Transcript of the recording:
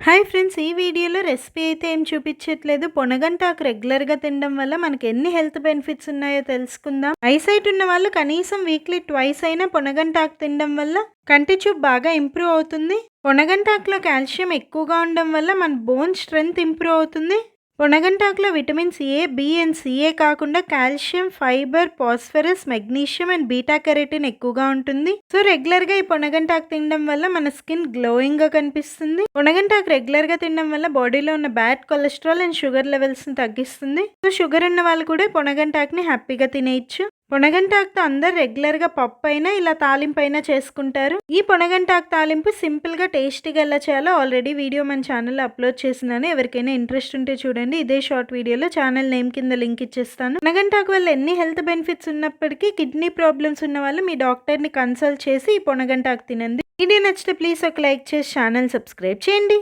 Hi friends, ఈ వీడియోలో recipe అయితే ఏం చూపించట్లేదు. పొనగంటాకు రెగ్యులర్గా తినడం వల్ల మనకి ఎన్ని హెల్త్ బెనిఫిట్స్ ఉన్నాయో తెలుసుకుందాం. ఐసైట్ ఉన్న వాళ్ళు కనీసం వీక్లీ ట్వైస్ అయినా పొనగంటాకు తినడం వల్ల కంటి చూపు బాగా ఇంప్రూవ్ అవుతుంది. పొనగంటాకులో కాల్షియం ఎక్కువగా ఉండడం వల్ల మన బోన్ స్ట్రెంగ్త్ ఇంప్రూవ్ అవుతుంది. పొనగంటాకులో vitamins A, B and C కాకుండా calcium, fibre, phosphorus, magnesium and beta carotene ఎక్కువగా ఉంటుంది. సో రెగ్యులర్గా ఈ పొనగంటాకు తినడం వల్ల మన స్కిన్ గ్లోయింగ్ గా కనిపిస్తుంది. పొనగంటాకు రెగ్యులర్ గా తినడం వల్ల బాడీలో ఉన్న bad cholesterol and sugar levels ని తగ్గిస్తుంది. సో షుగర్ ఉన్న వాళ్ళు కూడా పొనగంటాకుని హ్యాపీగా తినేయచ్చు. పొనగంటాకుతో అందరు రెగ్యులర్ గా పప్పు అయినా ఇలా తాలింపు అయినా చేసుకుంటారు. ఈ పొనగంటాకు తాలింపు సింపుల్ గా టేస్టీగా ఎలా చేయాలో ఆల్రెడీ వీడియో మన ఛానల్లో అప్లోడ్ చేసినాను. ఎవరికైనా ఇంట్రెస్ట్ ఉంటే చూడండి. ఇదే షార్ట్ వీడియోలో ఛానల్ నేమ్ కింద లింక్ ఇచ్చేస్తాను. పొనగంటాకు వల్ల ఎన్ని హెల్త్ బెనిఫిట్స్ ఉన్నప్పటికీ కిడ్నీ ప్రాబ్లమ్స్ ఉన్న వాళ్ళు మీ డాక్టర్ ని కన్సల్ట్ చేసి ఈ పొనగంటాకు తినండి. వీడియో నచ్చితే ప్లీజ్ ఒక లైక్ చేసి ఛానల్ సబ్స్క్రైబ్ చేయండి.